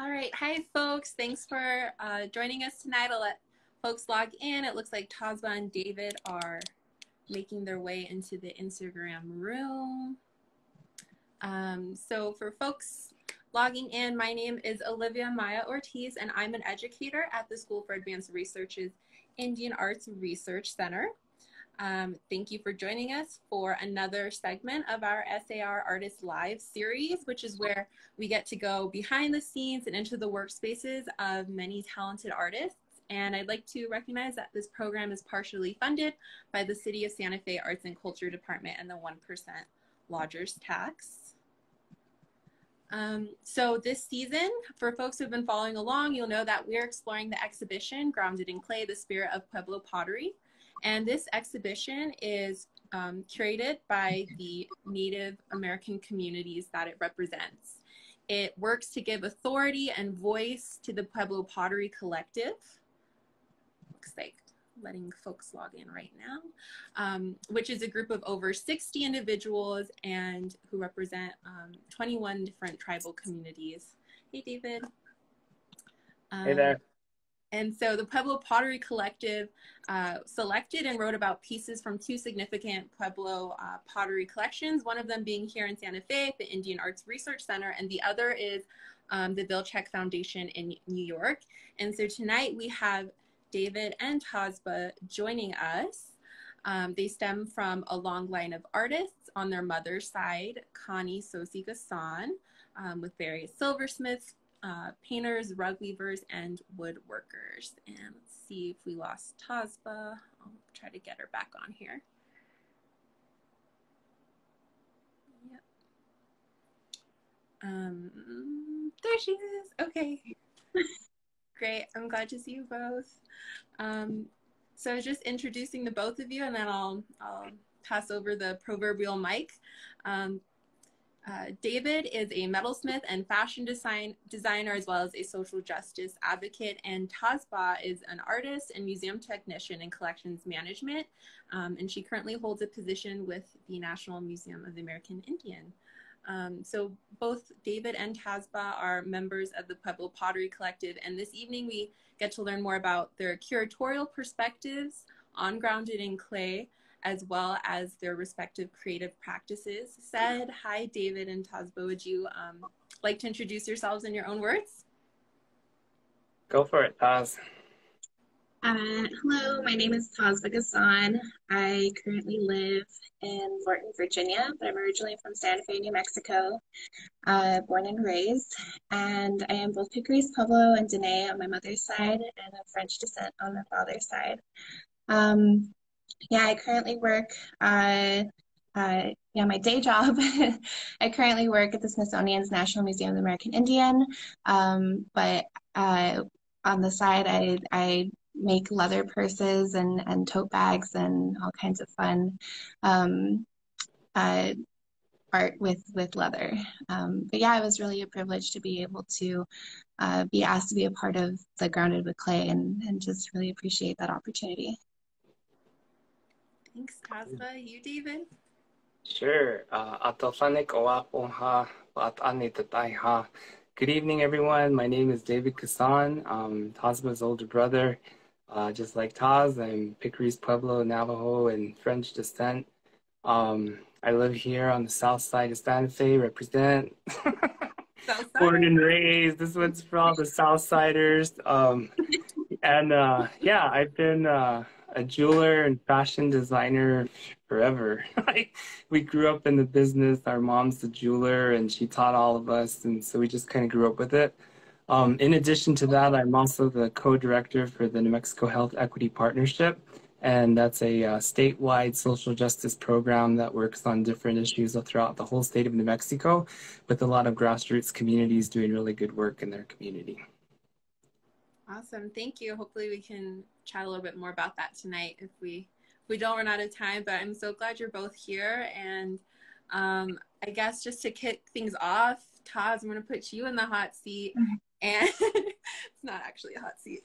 All right. Hi, folks. Thanks for joining us tonight. I'll let folks log in. It looks like Tazbah and David are making their way into the Instagram room. So for folks logging in, my name is Olivia Amaya Ortiz, and I'm an educator at the School for Advanced Research's Indian Arts Research Center. Thank you for joining us for another segment of our SAR Artists Live series, which is where we get to go behind the scenes and into the workspaces of many talented artists. And I'd like to recognize that this program is partially funded by the City of Santa Fe Arts and Culture Department and the 1% lodger's tax. So this season, for folks who have been following along, you'll know that we're exploring the exhibition Grounded in Clay, the Spirit of Pueblo Pottery. And this exhibition is curated by the Native American communities that it represents. It works to give authority and voice to the Pueblo Pottery Collective. Looks like letting folks log in right now, which is a group of over 60 individuals and who represent 21 different tribal communities. Hey, David. Hey there. And so the Pueblo Pottery Collective selected and wrote about pieces from two significant Pueblo pottery collections, one of them being here in Santa Fe, the Indian Arts Research Center, and the other is the Vilcek Foundation in New York. And so tonight we have David and Tazbah joining us. They stem from a long line of artists on their mother's side, Connie Sosi Gaussoin, with various silversmiths, painters, rug weavers, and woodworkers. And let's see if we lost Tazbah. I'll try to get her back on here. Yep. There she is. Okay. Great. I'm glad to see you both. So I was just introducing the both of you, and then I'll pass over the proverbial mic. David is a metalsmith and fashion designer, as well as a social justice advocate, and Tazbah is an artist and museum technician in collections management, and she currently holds a position with the National Museum of the American Indian. So both David and Tazbah are members of the Pueblo Pottery Collective, and this evening we get to learn more about their curatorial perspectives on Grounded in Clay, as well as their respective creative practices. Hi, David and Tazbah. Would you like to introduce yourselves in your own words? Go for it, Taz. Hello, my name is Tazbah Gaussoin. I currently live in Lorton, Virginia, but I'm originally from Santa Fe, New Mexico, born and raised. And I am both Picuris, Pueblo, and Diné on my mother's side, and of French descent on my father's side. Yeah, I currently work, my day job. I currently work at the Smithsonian's National Museum of the American Indian, but on the side, I make leather purses and tote bags and all kinds of fun art with leather. But yeah, it was really a privilege to be able to be asked to be a part of the Grounded with Clay, and just really appreciate that opportunity. Thanks, Tazbah. You, David? Sure. Good evening, everyone. My name is David Gaussoin. Tazbah's older brother. Just like Taz, I'm Picuris, Pueblo, Navajo, and French descent. I live here on the south side of Santa Fe, represent. Born and raised. This one's for all the Southsiders. Yeah, I've been a jeweler and fashion designer forever. We grew up in the business. Our mom's the jeweler, and she taught all of us, and so we just kind of grew up with it. In addition to that, I'm also the co-director for the New Mexico Health Equity Partnership, and that's a statewide social justice program that works on different issues throughout the whole state of New Mexico, with a lot of grassroots communities doing really good work in their community. Awesome. Thank you. Hopefully we can chat a little bit more about that tonight if we don't run out of time, but I'm so glad you're both here. And I guess just to kick things off, Taz, I'm going to put you in the hot seat. And it's not actually a hot seat,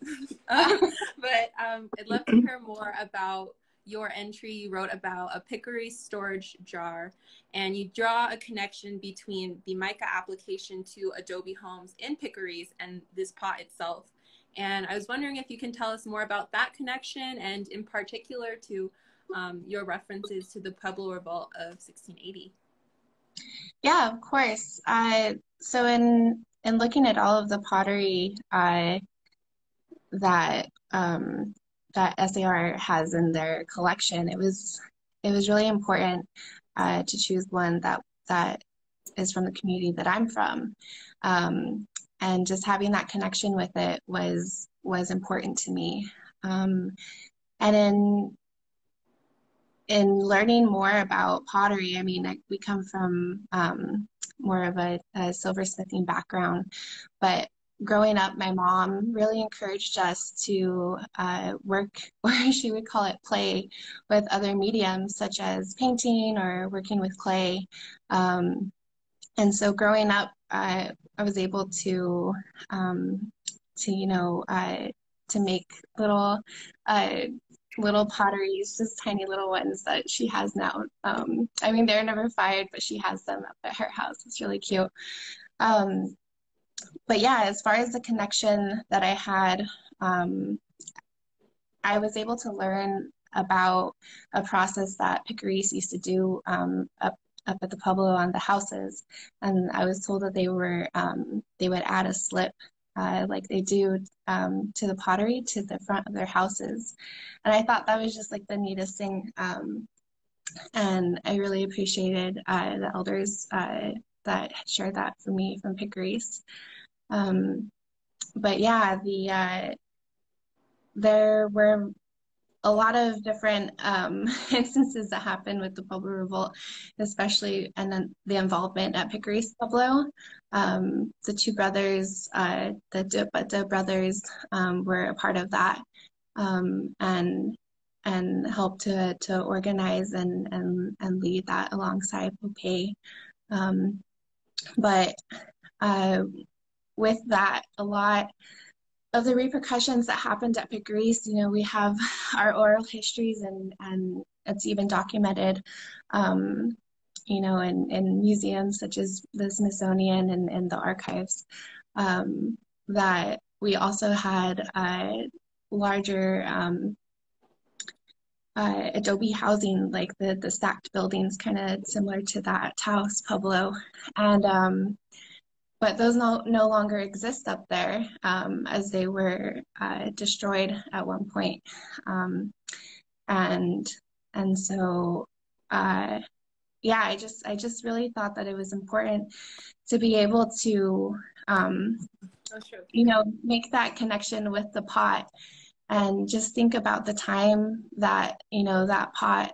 but I'd love to hear more about your entry, you wrote about a Picuris storage jar, and you draw a connection between the MICA application to Adobe homes in Picuris and this pot itself. And I was wondering if you can tell us more about that connection, and in particular to your references to the Pueblo Revolt of 1680. Yeah, of course. So in looking at all of the pottery that that SAR has in their collection, it was really important to choose one that is from the community that I'm from, and just having that connection with it was important to me. And in learning more about pottery, I mean, we come from more of a silversmithing background, but growing up, my mom really encouraged us to work, or she would call it play, with other mediums such as painting or working with clay. And so growing up, I was able to to make little potteries, just tiny little ones that she has now. I mean, they're never fired, but she has them up at her house. It's really cute. But yeah, as far as the connection that I had, I was able to learn about a process that Picuris used to do up at the Pueblo on the houses. And I was told that they would add a slip like they do to the pottery to the front of their houses. And I thought that was just like the neatest thing. And I really appreciated the elders that shared that for me from Picuris. But yeah, there were a lot of different instances that happened with the Pueblo Revolt, especially, and then the involvement at Picuris Pueblo. The two brothers, the brothers, were a part of that, and helped to organize and lead that alongside Pope. But with that, a lot of the repercussions that happened at Picuris, we have our oral histories, and it's even documented, in museums such as the Smithsonian and the archives, that we also had larger adobe housing, like the stacked buildings, kind of similar to that Taos Pueblo, and but those no longer exist up there, as they were destroyed at one point. And so, yeah, I just really thought that it was important to be able to, make that connection with the pot, and just think about the time that, that pot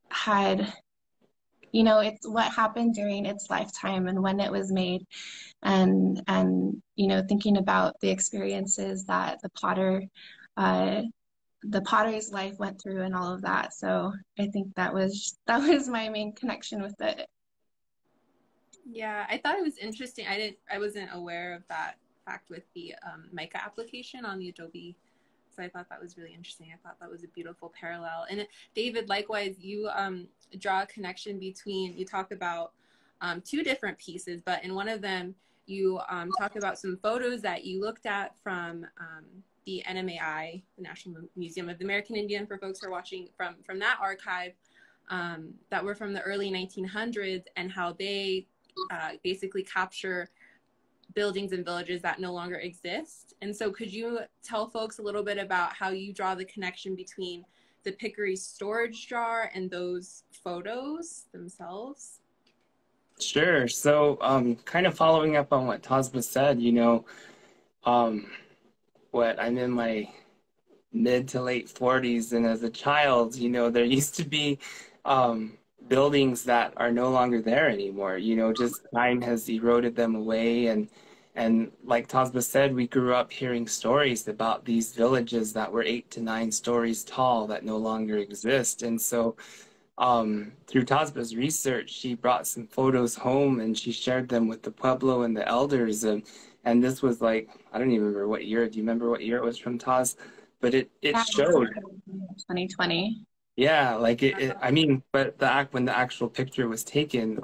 had, it's what happened during its lifetime and when it was made, and thinking about the experiences that the potter's life went through and all of that. So I think that was my main connection with it. Yeah, I thought it was interesting. I wasn't aware of that fact with the MICA application on the Adobe. So I thought that was really interesting. I thought that was a beautiful parallel. And David, likewise, you draw a connection between, you talk about two different pieces, but in one of them, you talk about some photos that you looked at from the NMAI, the National Museum of the American Indian, for folks who are watching from that archive, that were from the early 1900s, and how they basically capture buildings and villages that no longer exist. And so could you tell folks a little bit about how you draw the connection between the Picuris storage jar and those photos themselves? Sure. So kind of following up on what Tazbah said, I'm in my mid to late 40s, and as a child, there used to be buildings that are no longer there anymore. Just time has eroded them away, and like Tazbah said, we grew up hearing stories about these villages that were 8 to 9 stories tall that no longer exist. And so through Tazbah's research, she brought some photos home and she shared them with the Pueblo and the elders, and this was like, I don't even remember what year. Do you remember what year it was from, Taz? But it showed 2020. Yeah, like I mean, but when the actual picture was taken,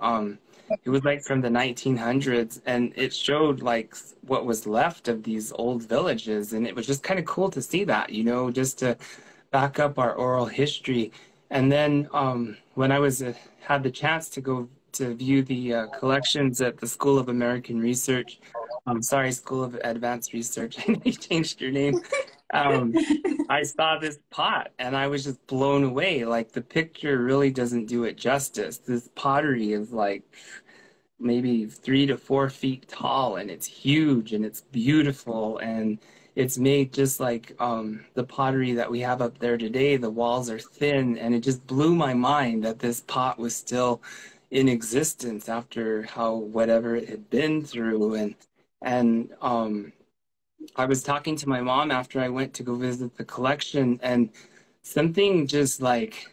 it was like from the 1900s, and it showed like what was left of these old villages, and it was just kind of cool to see that, you know, just to back up our oral history. And then when I was had the chance to go to view the collections at the School of American Research, I'm sorry, School of Advanced Research, you changed your name. Um, I saw this pot and I was just blown away. Like the picture really doesn't do it justice. This pottery is like maybe 3 to 4 feet tall, and it's huge and it's beautiful, and it's made just like the pottery that we have up there today. The walls are thin, and it just blew my mind that this pot was still in existence after how whatever it had been through. And I was talking to my mom after I went to go visit the collection, and something just like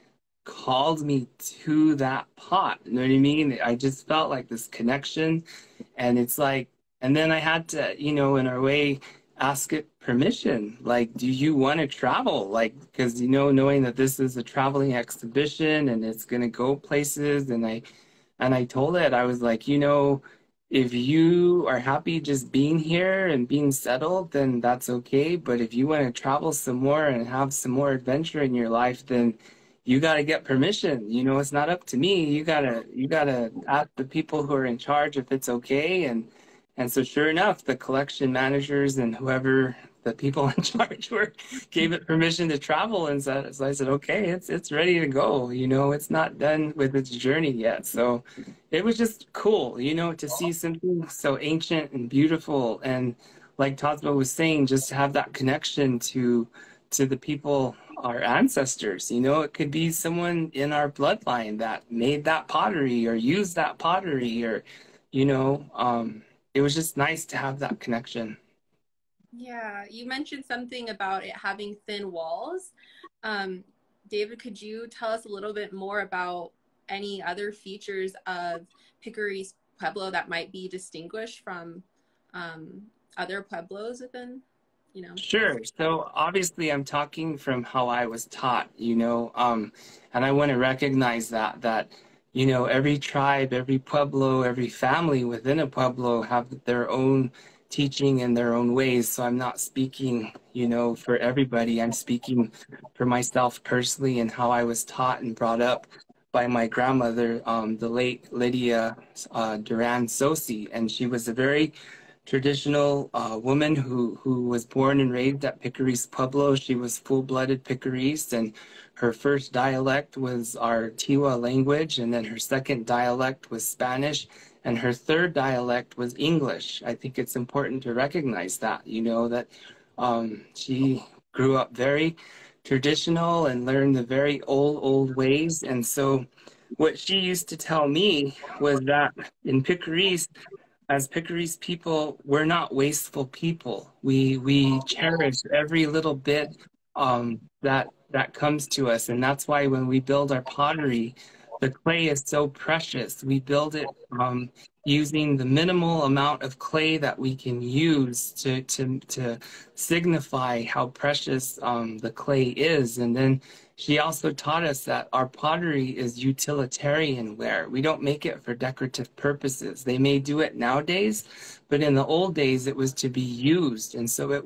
called me to that pot. You know what I mean? I just felt like this connection, and it's like, and then I had to, you know, in our way, ask it permission. Like, do you want to travel? Like, because, you know, knowing that this is a traveling exhibition and it's going to go places, and I told it, I was like, you know, if you are happy just being here and being settled, then that's okay. But if you want to travel some more and have some more adventure in your life, then you got to get permission. You know, it's not up to me. You gotta ask the people who are in charge if it's okay. And so sure enough, the collection managers and whoever the people in charge were gave it permission to travel. And so I said, okay, it's ready to go. You know, it's not done with its journey yet. So it was just cool, you know, to see something so ancient and beautiful. And like Tazbah was saying, just to have that connection to the people, our ancestors. You know, it could be someone in our bloodline that made that pottery or used that pottery, or, you know, it was just nice to have that connection. Yeah, you mentioned something about it having thin walls. David, could you tell us a little bit more about any other features of Picuris Pueblo that might be distinguished from other pueblos within, you know? Sure. So obviously I'm talking from how I was taught, you know, and I want to recognize that, you know, every tribe, every pueblo, every family within a pueblo have their own teaching in their own ways. So I'm not speaking, you know, for everybody. I'm speaking for myself personally and how I was taught and brought up by my grandmother, the late Lydia Duran Sosi. And she was a very traditional woman who was born and raised at Picuris Pueblo. She was full-blooded Picuris, and her first dialect was our Tiwa language, and then her second dialect was Spanish, and her third dialect was English. I think it's important to recognize that, you know, that she grew up very traditional and learned the very old ways. And so what she used to tell me was that in Picuris, as Picuris people, we're not wasteful people. We cherish every little bit that comes to us, and that's why when we build our pottery, the clay is so precious. We build it using the minimal amount of clay that we can use to signify how precious the clay is. And then she also taught us that our pottery is utilitarian ware. We don't make it for decorative purposes. They may do it nowadays, but in the old days it was to be used. And so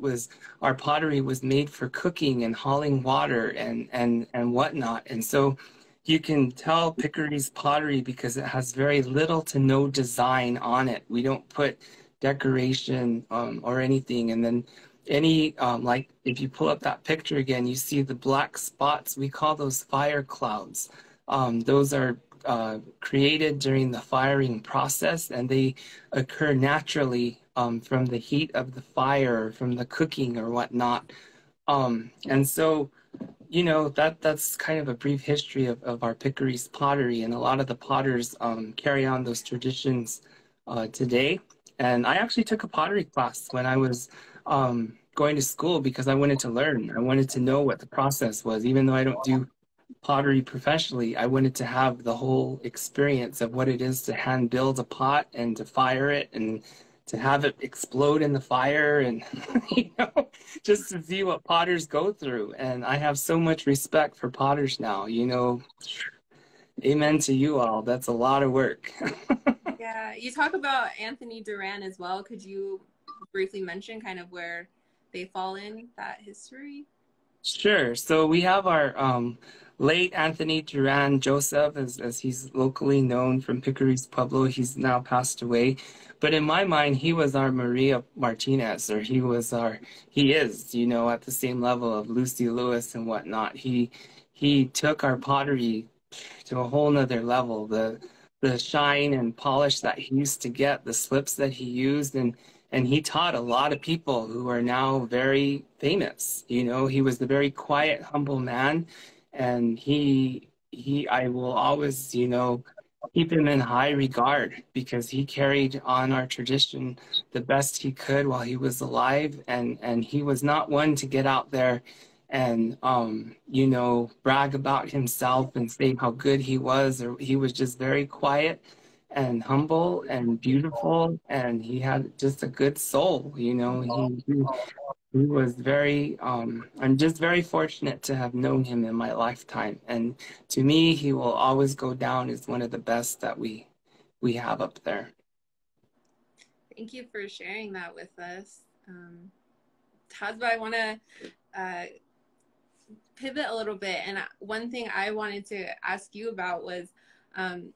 our pottery was made for cooking and hauling water and whatnot. And so you can tell Picuris pottery because it has very little to no design on it. We don't put decoration or anything. And then like if you pull up that picture again, you see the black spots. We call those fire clouds. Those are created during the firing process, and they occur naturally from the heat of the fire, from the cooking or whatnot. And so, you know, that's kind of a brief history of our Picuris pottery, and a lot of the potters carry on those traditions today. And I actually took a pottery class when I was going to school because I wanted to learn. I wanted to know what the process was. Even though I don't do pottery professionally, I wanted to have the whole experience of what it is to hand build a pot and to fire it and to have it explode in the fire and, you know, just to see what potters go through. And I have so much respect for potters now, you know. Amen to you all. That's a lot of work. Yeah, you talk about Anthony Duran as well. Could you briefly mention kind of where they fall in that history? Sure. So we have our late Anthony Duran Joseph, as he's locally known from Picuris, Pueblo. He's now passed away. But in my mind, he was our Maria Martinez, or he is, you know, at the same level of Lucy Lewis and whatnot. He took our pottery to a whole nother level. The shine and polish that he used to get, the slips that he used, and he taught a lot of people who are now very famous. You know, he was a very quiet, humble man, and I will always, you know, keep him in high regard because he carried on our tradition the best he could while he was alive, and he was not one to get out there and you know, brag about himself and say how good he was. Or he was just very quiet and humble and beautiful, and he had just a good soul. You know, he was very I'm just very fortunate to have known him in my lifetime, and to me he will always go down as one of the best that we have up there. Thank you for sharing that with us. Tazbah, I want to pivot a little bit, and one thing I wanted to ask you about was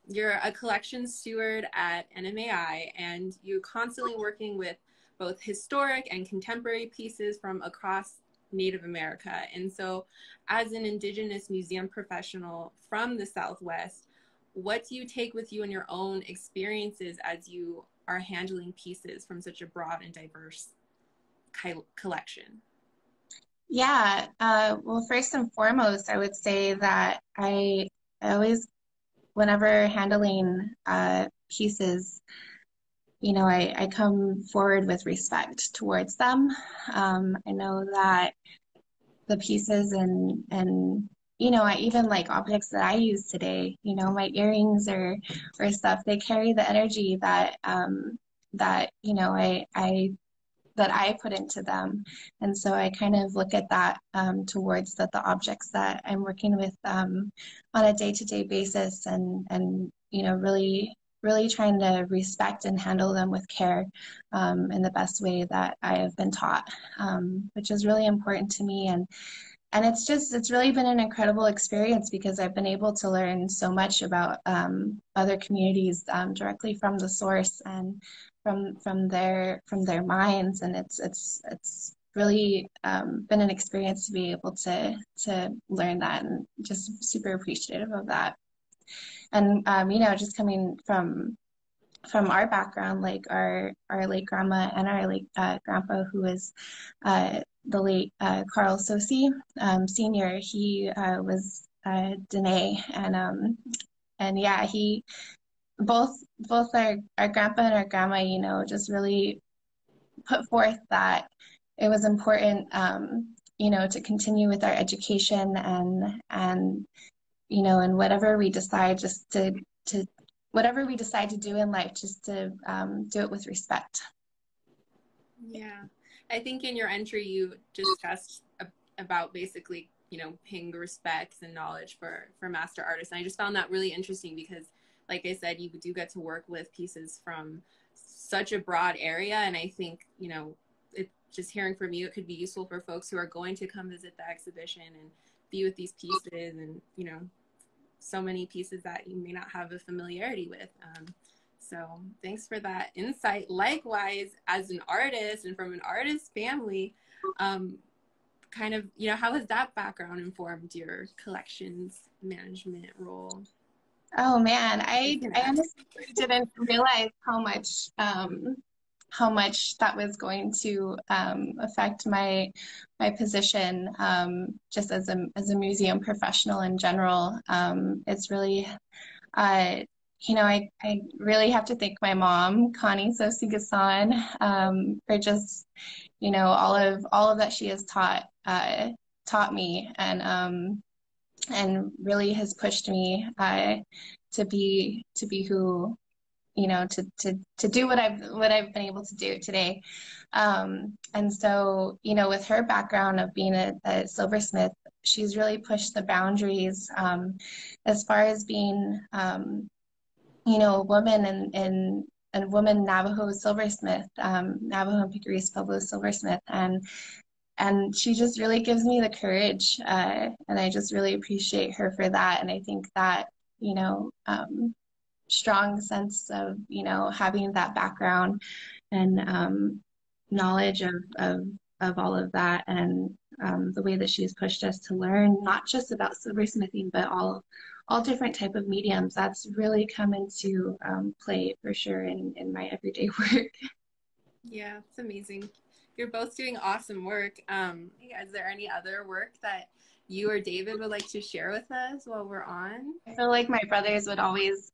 you're a collection steward at NMAI, and you're constantly working with both historic and contemporary pieces from across Native America. And so as an Indigenous museum professional from the Southwest, what do you take with you in your own experiences as you are handling pieces from such a broad and diverse collection? Yeah, well, first and foremost, I would say that I always, whenever handling pieces, you know, I come forward with respect towards them. I know that the pieces and you know, I even like objects that I use today, you know, my earrings or stuff, they carry the energy that that, you know, that I put into them. And so I kind of look at that towards the objects that I'm working with on a day-to-day basis, and you know, really trying to respect and handle them with care in the best way that I have been taught, which is really important to me. And it's really been an incredible experience because I've been able to learn so much about other communities directly from the source and from their minds, and it's really been an experience to be able to learn that, and just super appreciative of that. And you know, just coming from our background, like our late grandma and our late grandpa, who is the late Carl Sosi Senior. He was Diné, and yeah, he both our grandpa and our grandma, you know, just really put forth that it was important, you know, to continue with our education, and you know, and whatever we decide, just to whatever we decide to do in life, just to do it with respect. Yeah, I think in your entry you discussed about basically, you know, paying respects and knowledge for master artists, and I just found that really interesting because, like I said, you do get to work with pieces from such a broad area, and I think, you know, just hearing from you, it could be useful for folks who are going to come visit the exhibition and be with these pieces, and, you know, so many pieces that you may not have a familiarity with. So thanks for that insight. Likewise, as an artist and from an artist family, kind of, you know, how has that background informed your collections management role? Oh man, I honestly didn't realize how much that was going to affect my position, just as a museum professional in general. It's really, you know, I really have to thank my mom, Connie Sosi Gaussoin, for just, you know, all of that she has taught me, and really has pushed me to be who you know, to do what I've been able to do today. And so, you know, with her background of being a silversmith, she's really pushed the boundaries as far as being, you know, a woman and a woman Navajo silversmith, Navajo and Picuris Pueblo silversmith, and she just really gives me the courage, and I just really appreciate her for that. And I think that, you know, strong sense of, you know, having that background and knowledge of all of that, and the way that she's pushed us to learn not just about silversmithing, but all different type of mediums, that's really come into play for sure in my everyday work. Yeah, it's amazing. You're both doing awesome work. Is there any other work that you or David would like to share with us while we're on? I feel like my brothers would always,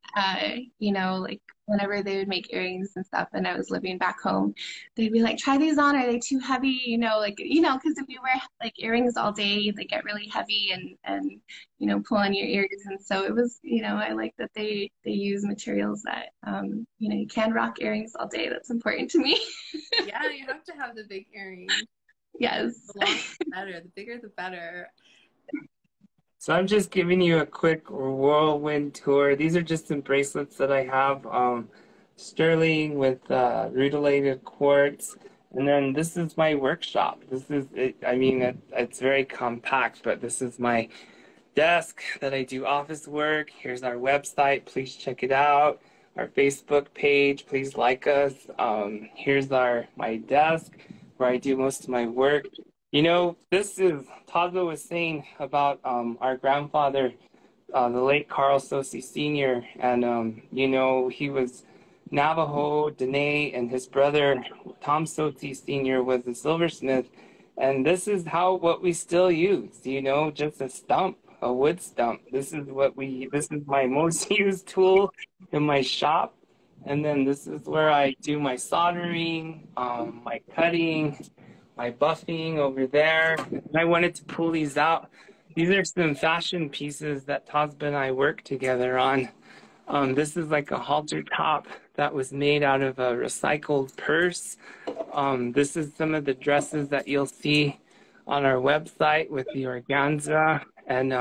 you know, like whenever they would make earrings and stuff, and I was living back home, they'd be like, try these on. Are they too heavy? You know, like, you know, because if you wear like earrings all day, they get really heavy and, you know, pull on your ears. And so it was, you know, I like that they use materials that, you know, you can rock earrings all day. That's important to me. Yeah, you have to have the big earrings. Yes. The longer the better, the bigger the better. So I'm just giving you a quick whirlwind tour. These are just some bracelets that I have. Sterling with rutilated quartz. And then this is my workshop. This is it. I mean, it's very compact, but this is my desk that I do office work. Here's our website. Please check it out. Our Facebook page. Please like us. Here's my desk where I do most of my work. You know, this is, Tazbah was saying about our grandfather, the late Carl Sosi Sr., and, you know, he was Navajo, Diné, and his brother, Tom Sosi Sr., was a silversmith. And this is what we still use, you know, just a stump, a wood stump. This is my most used tool in my shop. And then this is where I do my soldering, my cutting, my buffing over there. And I wanted to pull these out. These are some fashion pieces that Tazbah and I work together on. This is like a halter top that was made out of a recycled purse. This is some of the dresses that you'll see on our website with the organza. And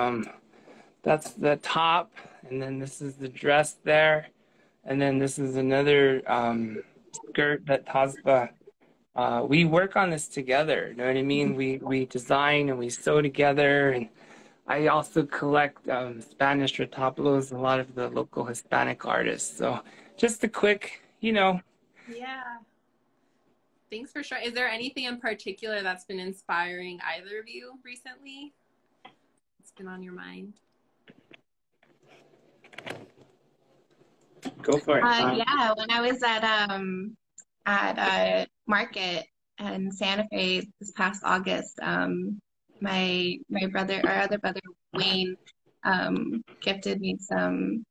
that's the top. And then this is the dress there. And then this is another skirt that Tazbah, we work on this together, you know what I mean? We design and we sew together, and I also collect Spanish retablos, a lot of the local Hispanic artists. So just a quick, you know. Yeah. Thanks for sharing. Is there anything in particular that's been inspiring either of you recently? It's been on your mind? Go for it. Yeah, when I was at market in Santa Fe this past August, my brother, our other brother Wayne, gifted me some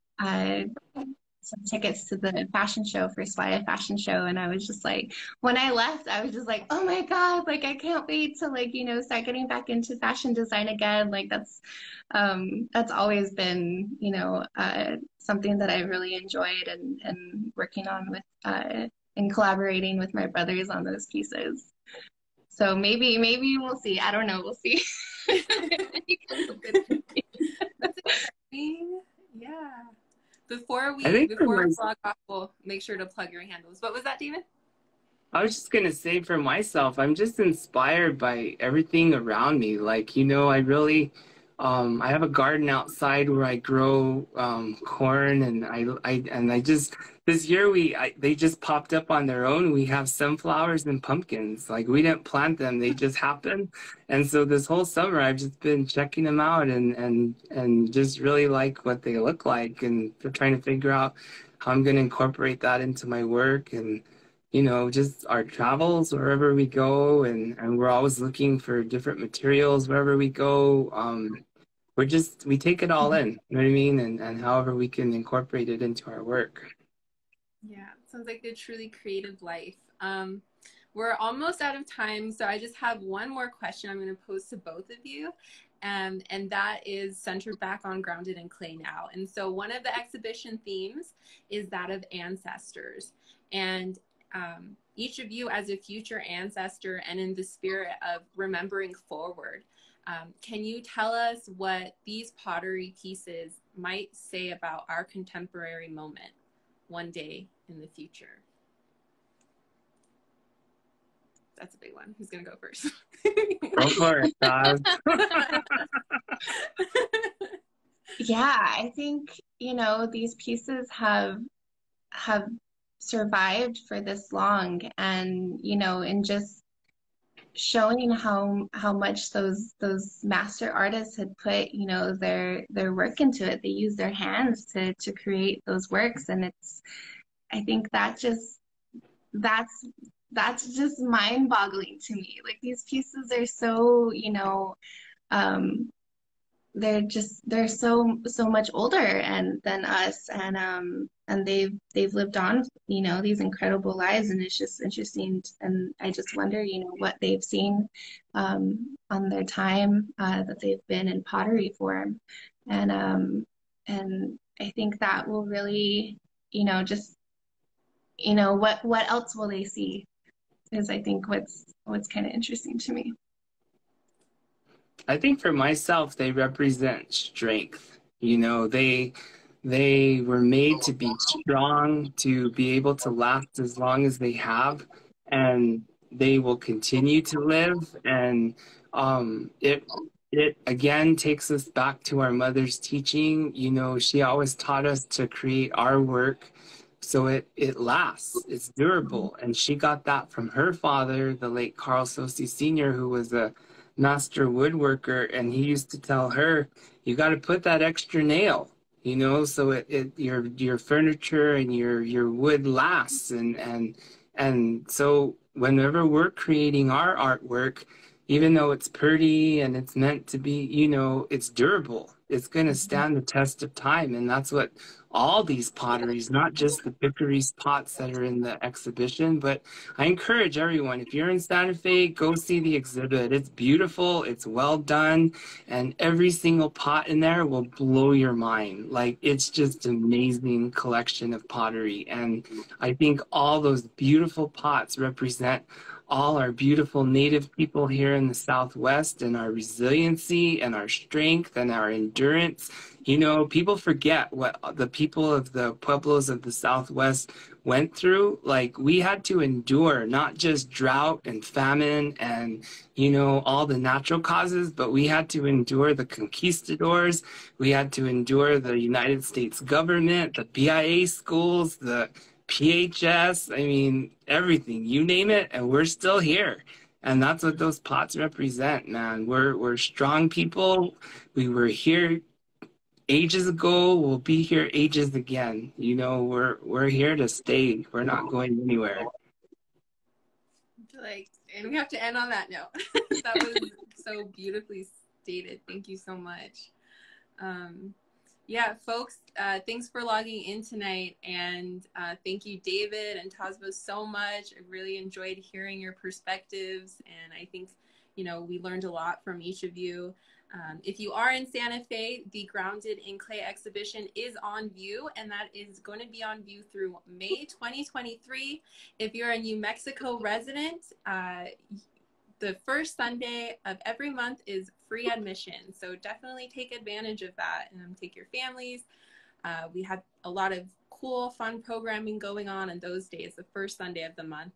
tickets to the fashion show for Swaya Fashion Show, and I was just like, when I left, I was just like, oh my God, like I can't wait to, like, you know, start getting back into fashion design again. Like that's always been, you know, something that I really enjoyed and working on with and collaborating with my brothers on those pieces. So maybe we'll see. I don't know. We'll see. That's exciting. Yeah. Before we log off, we'll make sure to plug your handles. What was that, David? I was just going to say for myself, I'm just inspired by everything around me. Like, you know, I really, I have a garden outside where I grow corn, and I just, this year they just popped up on their own. We have sunflowers and pumpkins. Like, we didn't plant them, they just happened. And so this whole summer I've just been checking them out and just really like what they look like, and trying to figure out how I'm going to incorporate that into my work, and you know, just our travels wherever we go, and we're always looking for different materials wherever we go. We take it all in, you know what I mean? And however we can incorporate it into our work. Yeah, sounds like a truly creative life. We're almost out of time, so I just have one more question I'm going to pose to both of you. and that is centered back on Grounded in Clay now. And so one of the exhibition themes is that of ancestors. And each of you as a future ancestor and in the spirit of remembering forward, can you tell us what these pottery pieces might say about our contemporary moment one day in the future? That's a big one. Who's going to go first? Go for it, Taz. Yeah, I think, you know, these pieces have survived for this long, and, you know, and just showing how much those master artists had put, you know, their work into it. They used their hands to create those works, and it's, I think that's just mind-boggling to me. Like, these pieces are so, you know, they're so much older and than us, and they've lived on, you know, these incredible lives, and it's just interesting. And I just wonder, you know, what they've seen on their time that they've been in pottery form, and I think that will really, you know, just, you know, what else will they see is, I think, what's kind of interesting to me. I think for myself, they represent strength. You know, they were made to be strong, to be able to last as long as they have, and they will continue to live. And it again takes us back to our mother's teaching. You know, she always taught us to create our work so it lasts, it's durable. And she got that from her father, the late Carl Sosi Sr., who was a master woodworker, and he used to tell her, you got to put that extra nail, you know, so your furniture and your wood lasts. And so whenever we're creating our artwork, even though it's pretty and it's meant to be, you know, it's durable. It's going to stand the test of time. And that's what all these potteries, not just the Picuris pots that are in the exhibition, but I encourage everyone, if you're in Santa Fe, go see the exhibit. It's beautiful, it's well done, and every single pot in there will blow your mind. Like, it's just an amazing collection of pottery. And I think all those beautiful pots represent all our beautiful native people here in the Southwest, and our resiliency and our strength and our endurance. You know, people forget what the people of the Pueblos of the Southwest went through. Like, we had to endure not just drought and famine and, you know, all the natural causes, but we had to endure the conquistadors. We had to endure the United States government, the BIA schools, the PHS, I mean, everything, you name it, and we're still here. And that's what those pots represent, man. We're strong people. We were here ages ago. We'll be here ages again. You know, we're here to stay. We're not going anywhere. Like, and we have to end on that note. That was so beautifully stated. Thank you so much. Yeah, folks, thanks for logging in tonight, and thank you, David and Tazbah, so much. I really enjoyed hearing your perspectives, and I think, you know, we learned a lot from each of you. If you are in Santa Fe, the Grounded in Clay exhibition is on view, and that is going to be on view through May 2023. If you're a New Mexico resident, the first Sunday of every month is free admission. So definitely take advantage of that and take your families. We have a lot of cool, fun programming going on those days, the first Sunday of the month.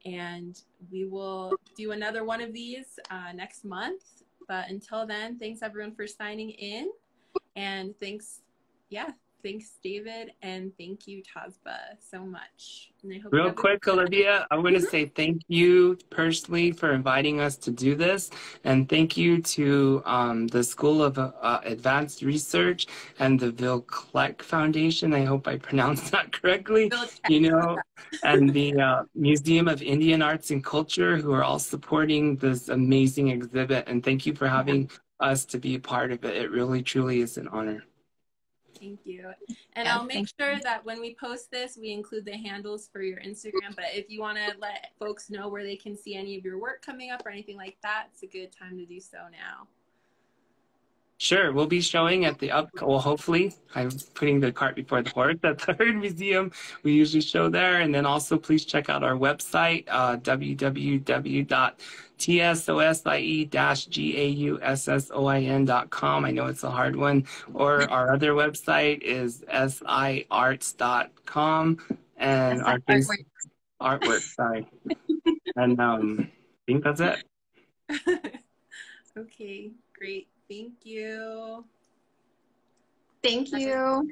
And we will do another one of these next month. But until then, thanks everyone for signing in. And thanks, thanks, David, and thank you, Tazbah, so much. And I hope Real quick, Olivia, I want to say thank you personally for inviting us to do this, and thank you to the School of Advanced Research and the Ville-Kleck Foundation. I hope I pronounced that correctly. You know, and the Museum of Indian Arts and Culture, who are all supporting this amazing exhibit. And thank you for having us to be a part of it. It really, truly is an honor. Thank you. And I'll make sure that when we post this, we include the handles for your Instagram. But if you want to let folks know where they can see any of your work coming up or anything like that, it's a good time to do so now. Sure, we'll be showing at the well, hopefully, I'm putting the cart before the horse at the Heard Museum. We usually show there. And then also please check out our website, www.tsosie-gaussoin.com. I know it's a hard one. Or our other website is siarts.com. And our artwork, sorry. And I think that's it. Okay, great. Thank you. Thank you.